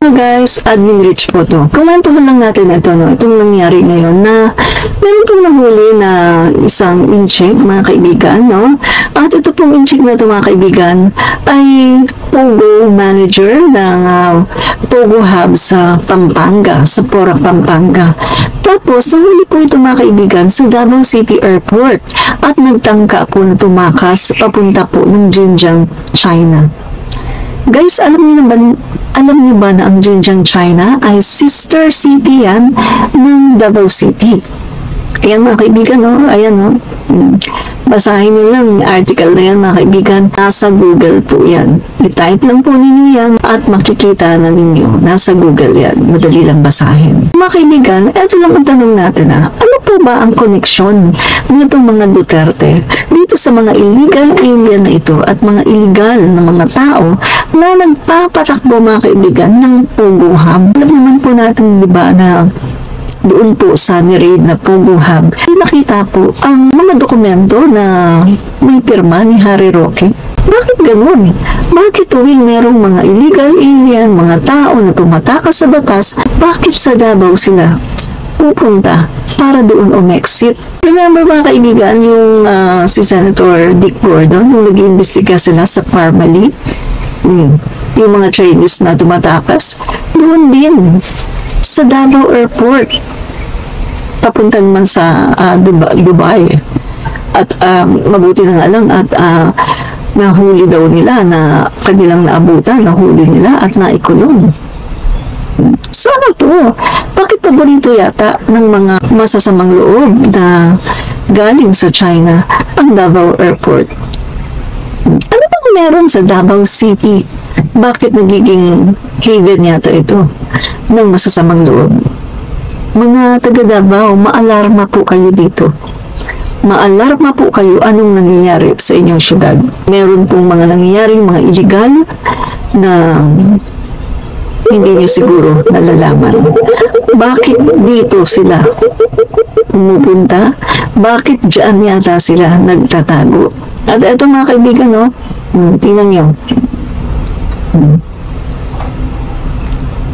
Ito guys, admin rich po to. Komentuhan lang natin ito, no? Itong nangyari ngayon na meron pong nahuli na isang incheck, mga kaibigan, no? At ito pong incheck na ito, mga kaibigan, ay Pogo manager ng Pogo Hub sa Pampanga, sa Porac, Pampanga. Tapos, nahuli po ito, mga kaibigan, sa Davao City Airport at nagtangka po na tumakas papunta po ng Xinjiang, China. Guys, alam niyo ba na ang Xinjiang, China ay sister city yan ng Davao City? Ayan mga kaibigan, no? Ayan, no? Basahin niyo lang yung article na yan, mga kaibigan. Nasa Google po yan. I-type lang po ninyo yan at makikita na ninyo. Nasa Google yan. Madali lang basahin. Mga kaibigan, eto lang ang tanong natin, ha? Ano po ba ang koneksyon nitong mga Duterte dito sa mga illegal alien na ito at mga illegal na mga tao na nagpapatakbo, mga kaibigan, ng Pogo Hub? Alam naman po natin, di ba, na doon po sa ni-raid na Pogo Hub, nakita po ang mga dokumento na may pirma ni Harry Roque. Bakit ganun? Bakit tuwing merong mga illegal alien, mga tao na tumatakas sa batas, bakit sa Davao sila pupunta para doon umexit? Remember mga kaibigan, yung si Senator Dick Gordon, yung nag-iimbestiga sila sa Parmali, yung mga Chinese na tumatakas, doon din sa Davao Airport, papunta naman sa Dubai. At mabuti na nga lang at nahuli daw nila na kanilang naabutan, nahuli nila at naikulong. So ano to? Bakit paborito yata ng mga masasamang loob na galing sa China ang Davao Airport? Ano bang meron sa Davao City? Bakit nagiging haven yata ito ng masasamang loob? Mga taga Davao, maalarma po kayo dito. Maalarma po kayo anong nangyayari sa inyong syudad. Meron pong mga nangyayaring mga illegal na hindi nyo siguro nalalaman. Bakit dito sila pumupunta? Bakit dyan yata sila nagtatago? At eto mga kaibigan, no? Tingnan nyo.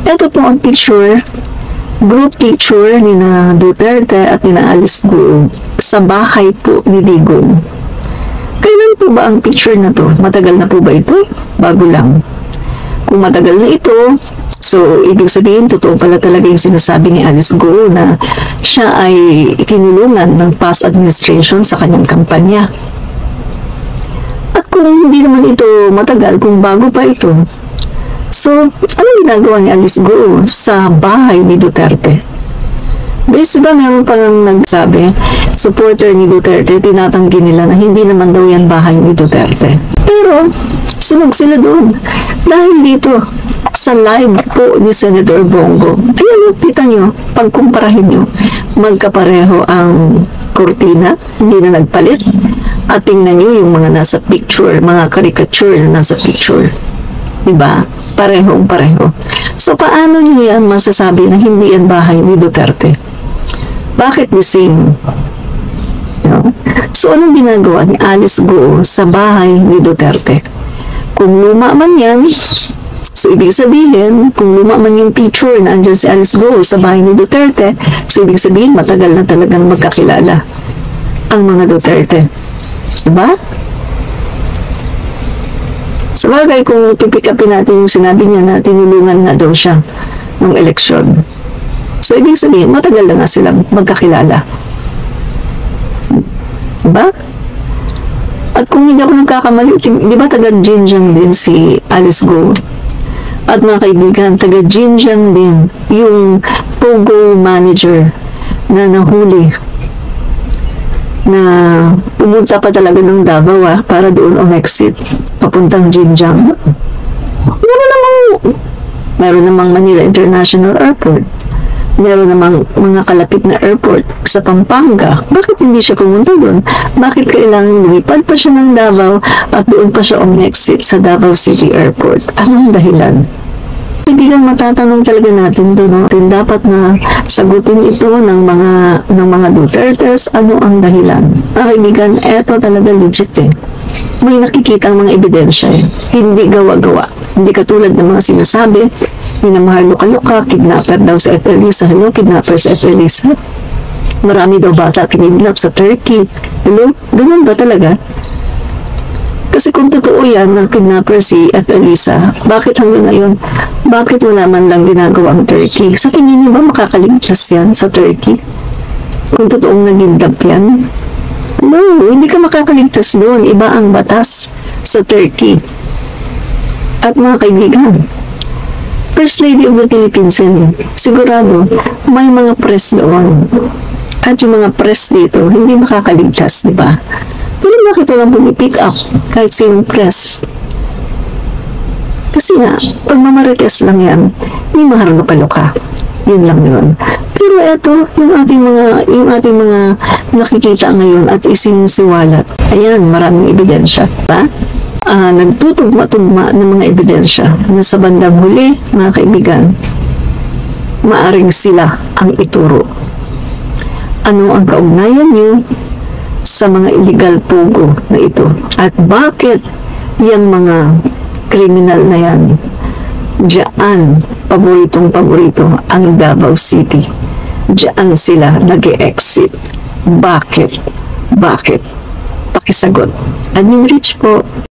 Ito po ang picture, group picture ni na Duterte at ni na Alice Guo sa bahay po ni Digong. Kailan po ba ang picture na to? Matagal na po ba ito? Bago lang. Kung matagal na ito, so ibig sabihin, totoo pala talaga yung sinasabi ni Alice Guo na siya ay itinulungan ng past administration sa kanyang kampanya. At kung hindi naman ito matagal, kung bago pa ito, so, ano ginagawa ni Alice Guo sa bahay ni Duterte? Base ba meron palang nagsabi, supporter ni Duterte, tinatanggi nila na hindi naman daw yan bahay ni Duterte. Pero, sunog sila doon. Dahil dito, sa live po ni Senator Bongo, ayan, kita nyo, pagkumparahin nyo, magkapareho ang kurtina, hindi na nagpalit. At tingnan nyo yung mga nasa picture, mga caricature na nasa picture. Diba? Parehong pareho. So, paano nyo yan masasabi na hindi yan bahay ni Duterte? Bakit the same? No? So, anong ginagawa ni Alice Guo sa bahay ni Duterte? Kung luma man yan, so ibig sabihin, kung luma man yung picture na andyan si Alice Guo sa bahay ni Duterte, so ibig sabihin, matagal na talagang magkakilala ang mga Duterte. Diba? Sa bagay, kung pipick upin natin yung sinabi niya na tinulungan na daw siya ng eleksyon. So, ibig sabihin, matagal na nga silang magkakilala. Diba? At kung hindi ako nagkakamali, di ba taga Xinjiang din si Alice Guo? At mga kaibigan, taga Xinjiang din yung Pogo manager na nahuli na pumunta pa talaga ng Davao para doon umexit papuntang Xinjiang. Meron namang Manila International Airport. Meron namang mga kalapit na airport sa Pampanga. Bakit hindi siya pumunta doon? Bakit kailangan lumipad pa siya ng Davao at doon pa siya umexit sa Davao City Airport? Anong dahilan? Kaibigan, matatanong talaga natin doon, dapat na sagutin ito ng mga Dutertes, ano ang dahilan? Kaibigan, eto talaga legit eh. May nakikita ang mga ebidensya eh. Hindi gawa-gawa. Hindi katulad ng mga sinasabi minamahal luka-luka, kidnapper daw sa F. Elisa. Hello, kidnapper sa F. Elisa. Marami daw bata kinidnap sa Turkey. Hello, ganun ba talaga? Kasi kung totoo yan ng kidnapper si F. Elisa, bakit hanggang ngayon, bakit wala man lang ginagawa ang Turkey? Sa tingin niyo ba makakaligtas yan sa Turkey? Kung totoong nagindap yan? No, hindi ka makakaligtas doon. Iba ang batas sa Turkey. At mga kaibigan, First Lady of the Philippines yun. Sigurado, may mga press doon. At yung mga press dito, hindi makakaligtas, di ba? Pero bakit walang pumipick up kahit sinong press? Kasi nga, pag mamarites lang yan, hindi maharluka-luka. Yun lang yun. Pero eto, yung ating mga nakikita ngayon at isinisiwalat. Ayan, maraming ebidensya. Diba? Nagtutugma-tugma ng mga ebidensya na sa bandang huli, mga kaibigan, maaring sila ang ituro. Ano ang kaugnayan niyo sa mga illegal pogo na ito? At bakit yung mga kriminal na yan diyan, paborito ang Davao City? Diyan sila nag-e-exit. Bakit? Pakisagot. Admin Rich po.